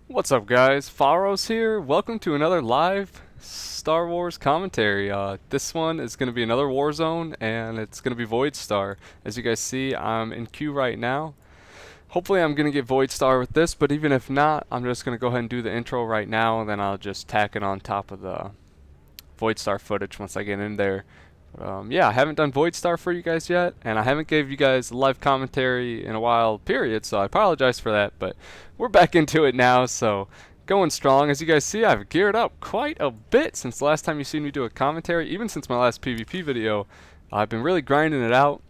What's up, guys? Fahros here. Welcome to another live Star Wars commentary. This one is going to be another Warzone, and it's going to be Voidstar. As you guys see, I'm in queue right now. Hopefully I'm going to get Voidstar with this, but even if not, I'm just going to go ahead and do the intro right now, and then I'll just tack it on top of the Voidstar footage once I get in there. Yeah, I haven't done Voidstar for you guys yet, and I haven't gave you guys live commentary in a while, period, so I apologize for that, but we're back into it now, so going strong. As you guys see, I've geared up quite a bit since the last time you seen me do a commentary, even since my last PvP video. I've been really grinding it out.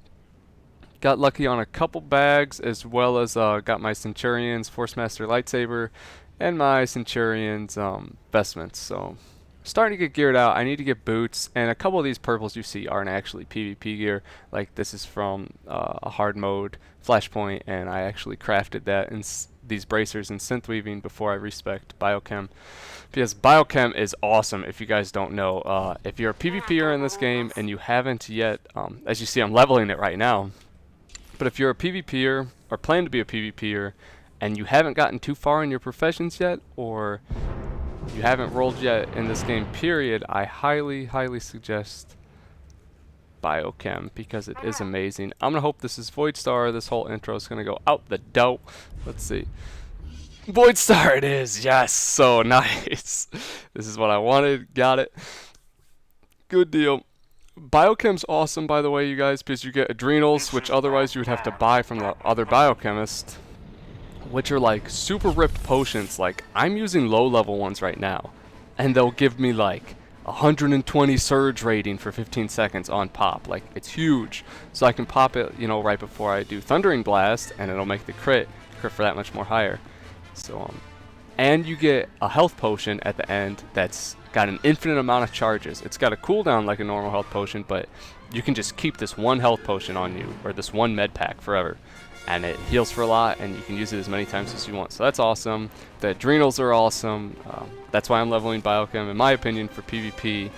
Got lucky on a couple bags, as well as got my Centurion's Force Master lightsaber and my Centurion's vestments, so starting to get geared out. I need to get boots, and a couple of these purples you see aren't actually PvP gear. Like this is from a hard mode flashpoint, and I actually crafted that in these bracers in synth weaving before I respec biochem, because biochem is awesome. If you guys don't know, if you're a PvPer in this game and you haven't yet, as you see, I'm leveling it right now. But if you're a PvPer or plan to be a PvPer and you haven't gotten too far in your professions yet, or you haven't rolled yet in this game, period, I highly suggest biochem, because it is amazing. I'm gonna hope this is Voidstar. This whole intro is gonna go out the dope. Let's see. Voidstar it is. Yes, so nice. This is what I wanted. Got it. Good deal. Biochem's awesome, by the way, you guys, because you get adrenals, which otherwise you would have to buy from the other biochemist, which are like super ripped potions. Like, I'm using low level ones right now, and they'll give me like 120 surge rating for 15 seconds on pop. Like, it's huge. So I can pop it, you know, right before I do Thundering Blast, and it'll make the crit for that much more higher. So and you get a health potion at the end that's got an infinite amount of charges. It's got a cooldown like a normal health potion, but you can just keep this one health potion on you, or this one med pack, forever. And it heals for a lot, and you can use it as many times as you want. So that's awesome. The adrenals are awesome. That's why I'm leveling biochem. In my opinion, for PvP,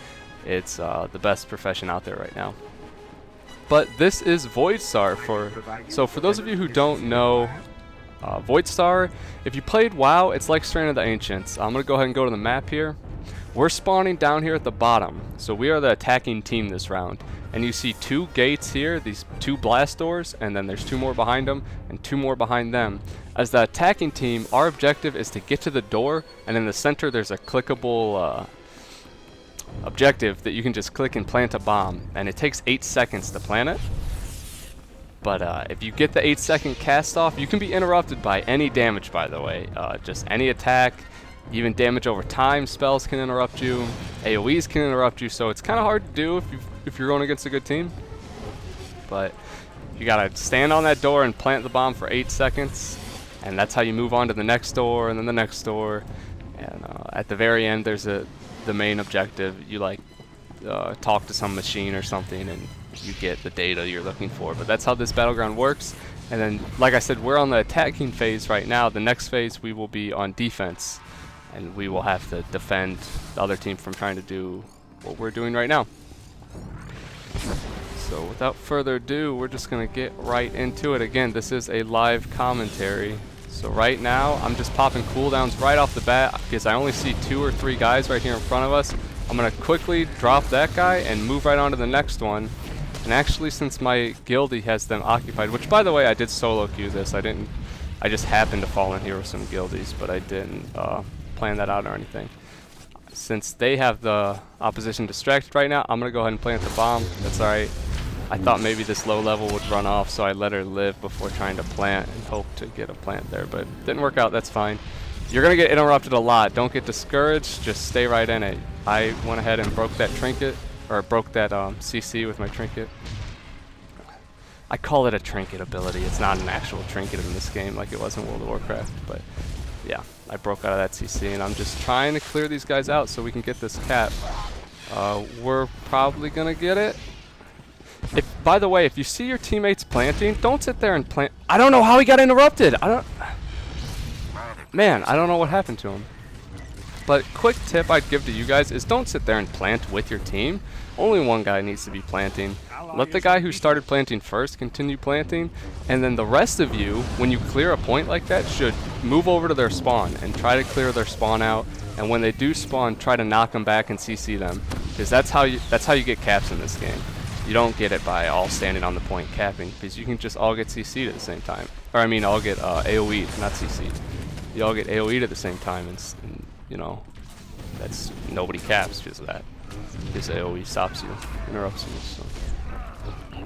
it's the best profession out there right now. But this is Voidstar. So for those of you who don't know, Voidstar, if you played WoW, it's like Strand of the Ancients. I'm going to go ahead and go to the map here. We're spawning down here at the bottom, so we are the attacking team this round. And you see two gates here, these two blast doors, and then there's two more behind them, and two more behind them. As the attacking team, our objective is to get to the door, and in the center there's a clickable objective that you can just click and plant a bomb. And it takes 8 seconds to plant it. But if you get the 8-second cast off, you can be interrupted by any damage, by the way. Just any attack. Even damage over time spells can interrupt you. AoEs can interrupt you, so it's kind of hard to do if you're going against a good team. But you gotta stand on that door and plant the bomb for 8 seconds, and that's how you move on to the next door, and then the next door. And at the very end, there's the main objective. You like talk to some machine or something, and you get the data you're looking for. But that's how this battleground works. And then, like I said, we're on the attacking phase right now. The next phase, we will be on defense, and we will have to defend the other team from trying to do what we're doing right now. So without further ado, we're just going to get right into it. Again, this is a live commentary. So right now, I'm just popping cooldowns right off the bat, because I only see 2 or 3 guys right here in front of us. I'm going to quickly drop that guy and move right on to the next one. And actually, since my guildie has them occupied, which, by the way, I did solo queue this. I just happened to fall in here with some guildies, but I didn't plan that out or anything. Since they have the opposition distracted right now, I'm going to go ahead and plant the bomb. That's alright. I thought maybe this low level would run off, so I let her live before trying to plant and hope to get a plant there, but it didn't work out. That's fine. You're going to get interrupted a lot. Don't get discouraged. Just stay right in it. I went ahead and broke that trinket, or broke that CC with my trinket. I call it a trinket ability. It's not an actual trinket in this game like it was in World of Warcraft, but yeah, I broke out of that CC, and I'm just trying to clear these guys out so we can get this cap. We're probably gonna get it. By the way, if you see your teammates planting, don't sit there and plant. I don't know how he got interrupted. Man, I don't know what happened to him. But quick tip I'd give to you guys is don't sit there and plant with your team. Only one guy needs to be planting. Let the guy who started planting first continue planting, and then the rest of you, when you clear a point like that, should move over to their spawn and try to clear their spawn out. And when they do spawn, try to knock them back and CC them, because that's how you get caps in this game. You don't get it by all standing on the point capping, because you can just all get CC'd at the same time. Or I mean, all get AoE'd, not CC'd. You all get AoE'd at the same time, and you know, that's nobody caps because of that. Because AoE stops you, interrupts you. So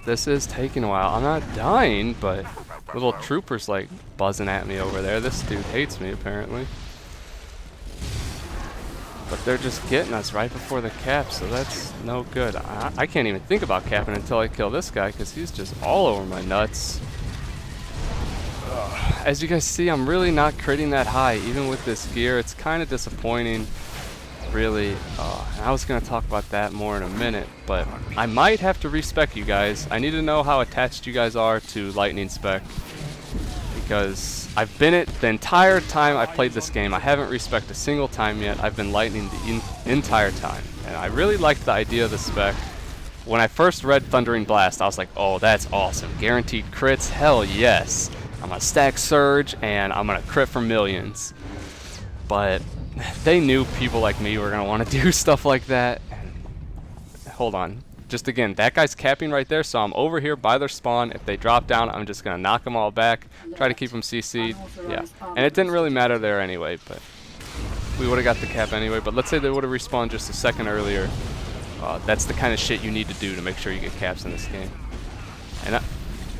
this is taking a while. I'm not dying, but little troopers like buzzing at me over there. This dude hates me apparently. But they're just getting us right before the cap, so that's no good. I can't even think about capping until I kill this guy, because he's just all over my nuts. As you guys see, I'm really not critting that high, even with this gear. It's kind of disappointing, really. And I was going to talk about that more in a minute, but I might have to respec you guys. I need to know how attached you guys are to lightning spec, because I've been it the entire time I've played this game. I haven't respec'd a single time yet. I've been lightning the entire time, and I really liked the idea of the spec. When I first read Thundering Blast, I was like, oh, that's awesome. Guaranteed crits? Hell yes. I'm gonna stack Surge, and I'm gonna crit for millions. But they knew people like me were gonna want to do stuff like that. Hold on. Just again, that guy's capping right there, so I'm over here by their spawn. If they drop down, I'm just going to knock them all back, try to keep them CC'd. Yeah, and it didn't really matter there anyway, but we would have got the cap anyway. But let's say they would have respawned just a second earlier. That's the kind of shit you need to do to make sure you get caps in this game. And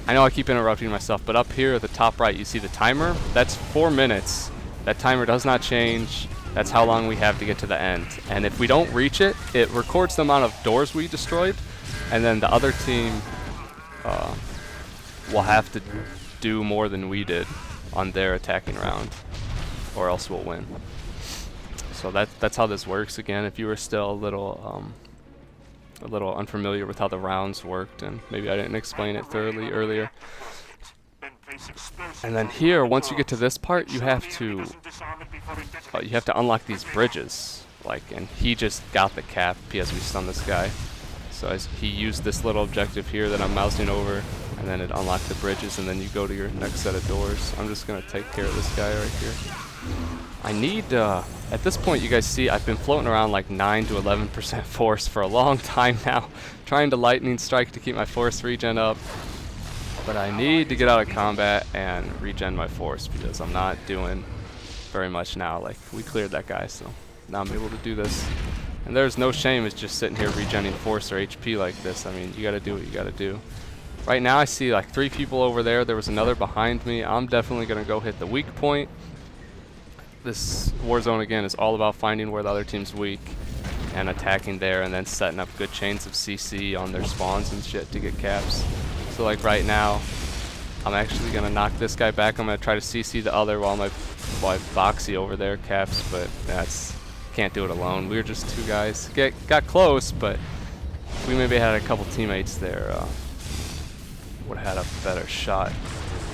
I know I keep interrupting myself, but up here at the top right, you see the timer? That's 4 minutes. That timer does not change. That's how long we have to get to the end. And if we don't reach it, it records the amount of doors we destroyed, and then the other team will have to do more than we did on their attacking round, or else we'll win. So that's how this works. Again, if you were still a little unfamiliar with how the rounds worked, and maybe I didn't explain it thoroughly earlier. And then here, once you get to this part, you have to unlock these bridges. And he just got the cap because we stunned this guy. So as he used this little objective here that I'm mousing over, and then it unlocked the bridges, and then you go to your next set of doors. I'm just gonna take care of this guy right here. I need, at this point, you guys see I've been floating around like 9 to 11% force for a long time now, trying to lightning strike to keep my force regen up. But I need to get out of combat and regen my force, because I'm not doing very much now. Like, we cleared that guy, so now I'm able to do this. And there's no shame in just sitting here regenning force or HP like this. I mean, you gotta do what you gotta do. Right now I see like 3 people over there. There was another behind me. I'm definitely gonna go hit the weak point. This Warzone, again, is all about finding where the other team's weak and attacking there, and then setting up good chains of CC on their spawns and shit to get caps. So like right now, I'm actually gonna knock this guy back. I'm gonna try to CC the other while my Boxy over there caps, but can't do it alone. We were just 2 guys. Got close, but if we maybe had a couple teammates there, would have had a better shot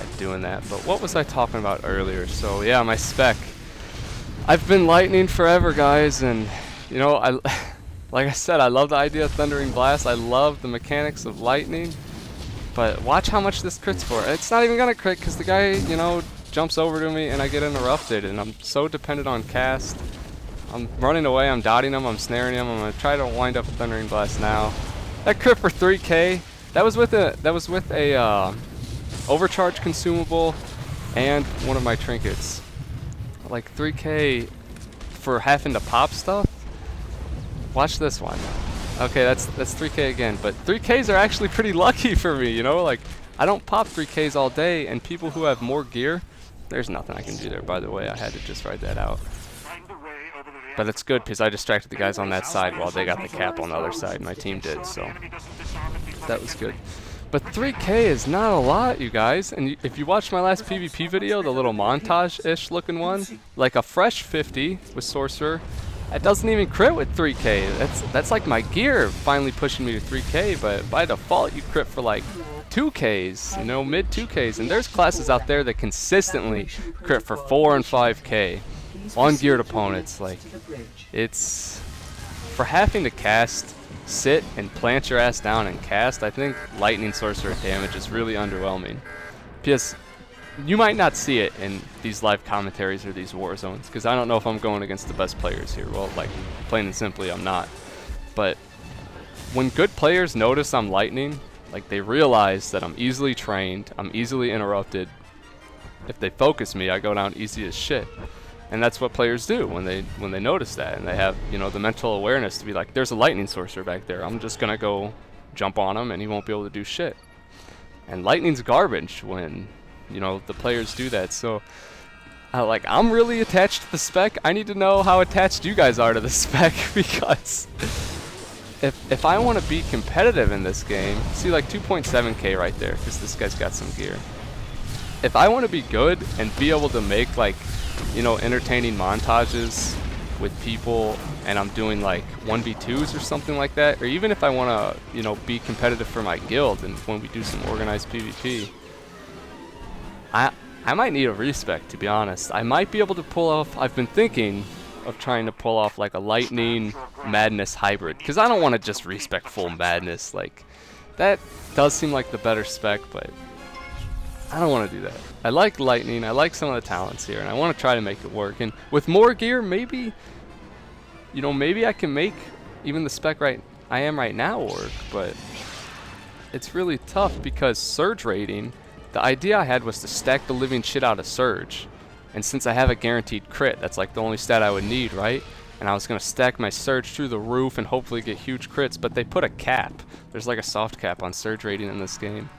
at doing that. But what was I talking about earlier? So yeah, my spec. I've been lightning forever, guys, and you know, like I said, I love the idea of Thundering Blast. I love the mechanics of lightning. But watch how much this crits for. It's not even gonna crit because the guy, you know, jumps over to me and I get interrupted, and I'm so dependent on cast. I'm running away, I'm dotting him, I'm snaring him. I'm gonna try to wind up a Thundering Blast now. That crit for 3k. That was with a overcharge consumable and one of my trinkets. Like 3k for having to pop stuff. Watch this one. Okay, that's 3k again, but 3ks are actually pretty lucky for me, you know? Like, I don't pop 3ks all day, and people who have more gear, there's nothing I can do there, by the way. I had to just write that out. But it's good because I distracted the guys on that side while they got the cap on the other side. My team did, so that was good. But 3k is not a lot, you guys. And if you watched my last PvP video, the little montage-ish looking one, like a fresh 50 with Sorcerer, it doesn't even crit with 3k. That's like my gear finally pushing me to 3k, but by default you crit for like 2ks, you know, mid 2ks. And there's classes out there that consistently crit for 4 and 5k. ungeared opponents. Like, it's for having to cast, sit and plant your ass down and cast. I think lightning sorcerer damage is really underwhelming, because you might not see it in these live commentaries or these war zones, because I don't know if I'm going against the best players here. Well, like, plain and simply, I'm not. But when good players notice I'm lightning, like, they realize that I'm easily trained, I'm easily interrupted. If they focus me, I go down easy as shit. And that's what players do when they notice that, and they have, you know, the mental awareness to be like, there's a lightning sorcerer back there, I'm just gonna go jump on him and he won't be able to do shit. And lightning's garbage when, you know, the players do that. So like, I'm really attached to the spec. I need to know how attached you guys are to the spec, because if I want to be competitive in this game, see, like 2.7k right there, because this guy's got some gear. If I want to be good and be able to make, like, you know, entertaining montages with people, and I'm doing like 1v2s or something like that, or even if I want to, you know, be competitive for my guild and when we do some organized PvP, I might need a respec, to be honest. I might be able to pull off, I've been thinking of trying to pull off like a lightning madness hybrid, because I don't want to just respec full madness. Like, that does seem like the better spec, but I don't want to do that. I like lightning, I like some of the talents here, and I want to try to make it work. And with more gear, maybe, you know, maybe I can make even the spec I am right now work, but it's really tough because surge rating, the idea I had was to stack the living shit out of surge. And since I have a guaranteed crit, that's like the only stat I would need, right? And I was going to stack my surge through the roof and hopefully get huge crits, but they put a cap. There's like a soft cap on surge rating in this game.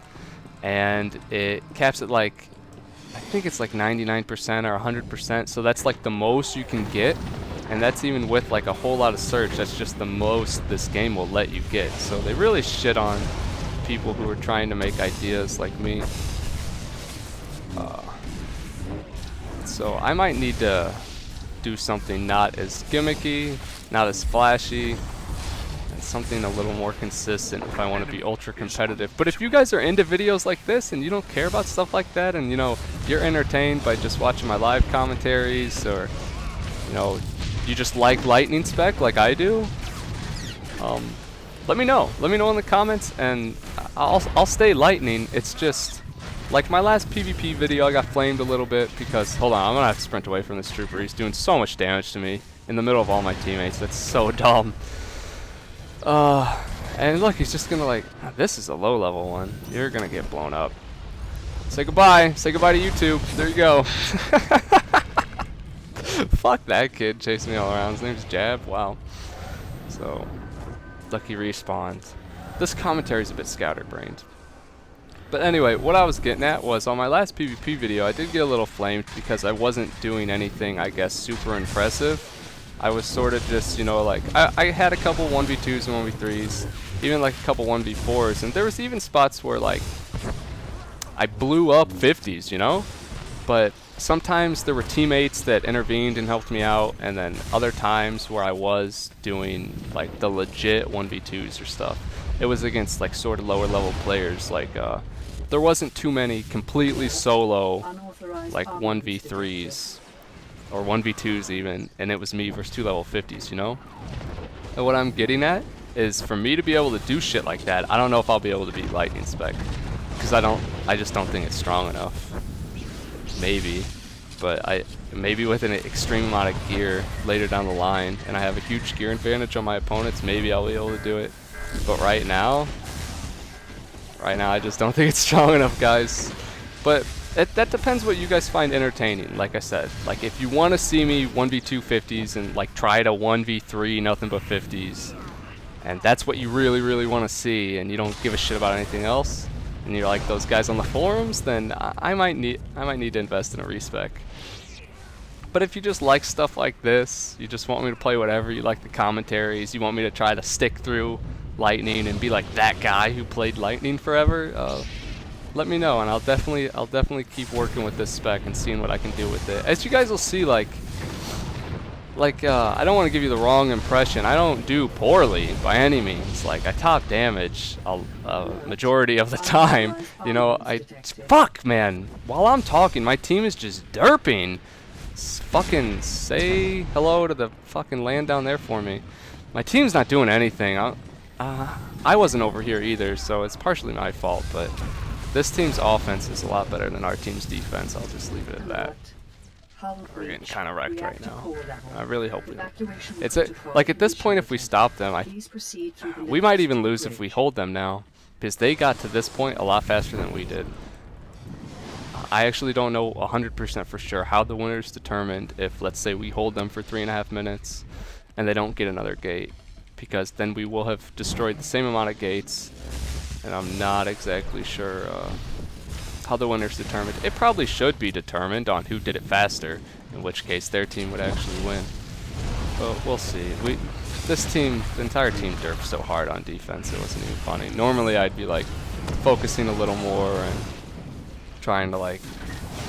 And it caps it like, I think it's like 99% or 100%, so that's like the most you can get. And that's even with like a whole lot of surge, that's just the most this game will let you get. So they really shit on people who are trying to make ideas like me. So I might need to do something not as gimmicky, not as flashy, and something a little more consistent if I want to be ultra competitive. But if you guys are into videos like this and you don't care about stuff like that, and, you know, you're entertained by just watching my live commentaries, or, you know, you just like lightning spec like I do, let me know. Let me know in the comments, and I'll stay lightning. It's just, like my last PvP video, I got flamed a little bit because, hold on, I'm gonna have to sprint away from this trooper. He's doing so much damage to me in the middle of all my teammates. That's so dumb. And look, he's just gonna, like, this is a low level one. You're gonna get blown up. Say goodbye. Say goodbye to YouTube. There you go. Fuck that kid chasing me all around. His name's Jab. Wow. So, lucky respawns. This commentary's a bit scatterbrained. But anyway, what I was getting at was, on my last PvP video, I did get a little flamed because I wasn't doing anything, I guess, super impressive. I was sort of just, you know, like, I had a couple 1v2s and 1v3s, even like a couple 1v4s, and there was even spots where, like, I blew up 50s, you know? But sometimes there were teammates that intervened and helped me out, and then other times where I was doing, like, the legit 1v2s or stuff, it was against, like, sort of lower level players. Like, there wasn't too many completely solo, like, 1v3s or 1v2s even, and it was me versus 2 level 50s, you know? And what I'm getting at is, for me to be able to do shit like that, I don't know if I'll be able to beat lightning spec, because I just don't think it's strong enough. Maybe, but maybe with an extreme amount of gear later down the line, and I have a huge gear advantage on my opponents, maybe I'll be able to do it. But right now I just don't think it's strong enough, guys. But that depends what you guys find entertaining. Like I said, like, if you want to see me 1v2 50s and, like, try to 1v3 nothing but 50s, and that's what you really, really want to see, and you don't give a shit about anything else, and you're like those guys on the forums, then I might need to invest in a respec. But if you just like stuff like this, you just want me to play whatever, you like the commentaries, you want me to try to stick through lightning and be like that guy who played lightning forever, let me know, and I'll definitely keep working with this spec and seeing what I can do with it. As you guys will see, like I don't want to give you the wrong impression. I don't do poorly by any means. Like, I top damage a majority of the time. You know, fuck, man. While I'm talking, my team is just derping. fucking say hello to the fucking land down there for me. My team's not doing anything. I wasn't over here either, so it's partially my fault, but this team's offense is a lot better than our team's defense. I'll just leave it at that. We're getting kind of wrecked right now. I really hope we don't. Like at this point, if we stop them, we might even lose if we hold them now, because they got to this point a lot faster than we did. I actually don't know 100% for sure how the winner is determined if, let's say, we hold them for 3.5 minutes and they don't get another gate, because then we will have destroyed the same amount of gates, and I'm not exactly sure how the winner's determined. It probably should be determined on who did it faster, in which case their team would actually win. But we'll see. This team, the entire team derped so hard on defense, it wasn't even funny. Normally I'd be like focusing a little more and trying to like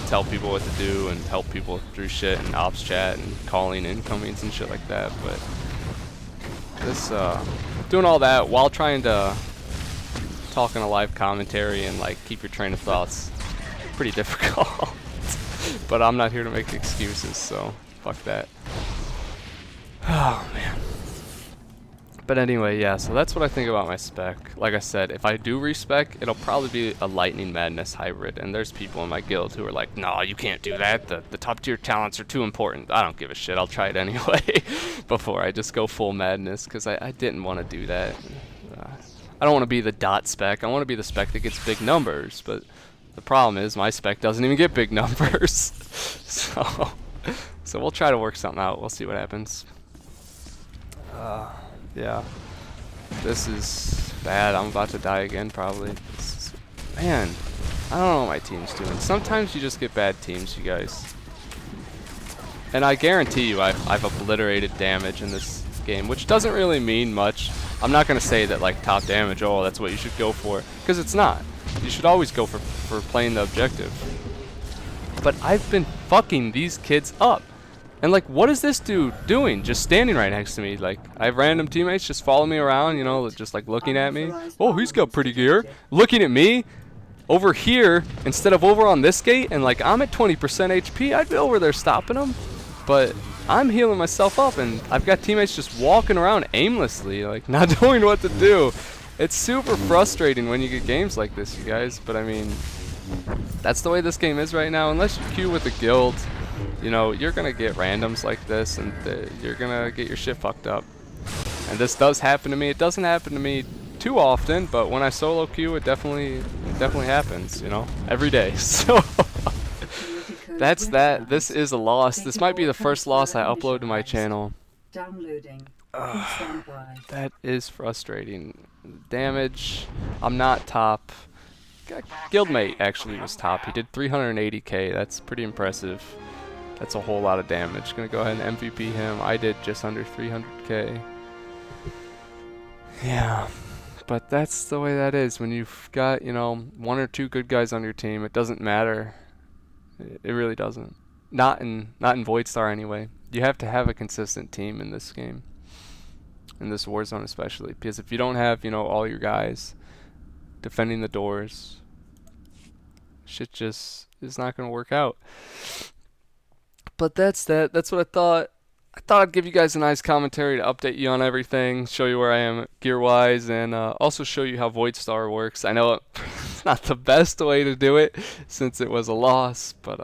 tell people what to do and help people through shit and ops chat and calling incomings and shit like that, but this doing all that while trying to talk in a live commentary and like keep your train of thoughts, pretty difficult. But I'm not here to make excuses, so fuck that. Oh man. But anyway, yeah, so that's what I think about my spec. Like I said, if I do respec, it'll probably be a Lightning Madness hybrid, and there's people in my guild who are like, no, you can't do that, the top tier talents are too important. I don't give a shit, I'll try it anyway before I just go full madness, because I didn't want to do that. I don't want to be the dot spec, I want to be the spec that gets big numbers, but the problem is my spec doesn't even get big numbers. So we'll try to work something out, we'll see what happens. Yeah, this is bad. I'm about to die again probably. Man, I don't know what my team's doing. Sometimes you just get bad teams, you guys. And I guarantee you I've obliterated damage in this game, which doesn't really mean much. I'm not going to say that like top damage, oh, that's what you should go for, because it's not. You should always go for playing the objective. But I've been fucking these kids up. And like, what is this dude doing? Just standing right next to me. Like, I have random teammates just follow me around, you know, just like looking at me. Oh, he's got pretty gear. Looking at me over here instead of over on this gate. And like, I'm at 20% HP. I'd be over there stopping him. But I'm healing myself up, and I've got teammates just walking around aimlessly, like not knowing what to do. It's super frustrating when you get games like this, you guys. But I mean, that's the way this game is right now. Unless you queue with a guild, you know, you're gonna get randoms like this, and you're gonna get your shit fucked up. And this does happen to me. It doesn't happen to me too often, but when I solo queue, it definitely happens, you know, every day. So that's that. This is a loss. This might be the first loss I upload to my channel. That is frustrating. Damage, I'm not top. Guildmate actually was top. He did 380k. That's pretty impressive. That's a whole lot of damage. Gonna go ahead and MVP him. I did just under 300k. Yeah, but that's the way that is. When you've got, you know, one or two good guys on your team, it doesn't matter. It really doesn't. Not in Voidstar anyway. You have to have a consistent team in this game. In this Warzone especially. Because if you don't have, you know, all your guys defending the doors, shit just is not going to work out. But that's that. That's what I thought. I thought I'd give you guys a nice commentary to update you on everything, show you where I am gear-wise, and also show you how Voidstar works. I know it's not the best way to do it since it was a loss, but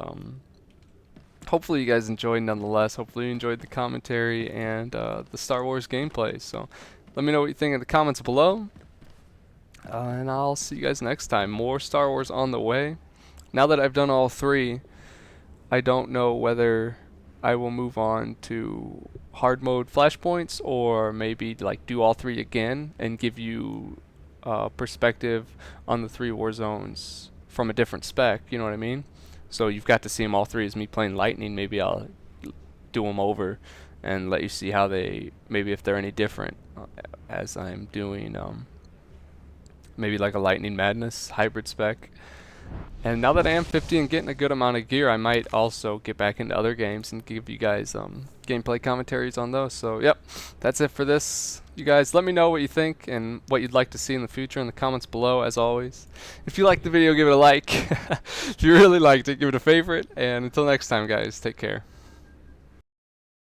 hopefully you guys enjoyed nonetheless. Hopefully you enjoyed the commentary and the Star Wars gameplay. So let me know what you think in the comments below, and I'll see you guys next time. More Star Wars on the way. Now that I've done all three, I don't know whether I will move on to hard mode flashpoints, or maybe like do all three again and give you perspective on the three war zones from a different spec, you know what I mean? So you've got to see them all three as me playing Lightning. Maybe I'll do them over and let you see how they, maybe if they're any different as I'm doing maybe like a Lightning Madness hybrid spec. And now that I am 50 and getting a good amount of gear, I might also get back into other games and give you guys gameplay commentaries on those. So yep, that's it for this. You guys, let me know what you think and what you'd like to see in the future in the comments below, as always. If you liked the video, give it a like. If you really liked it, give it a favorite. And until next time, guys, take care.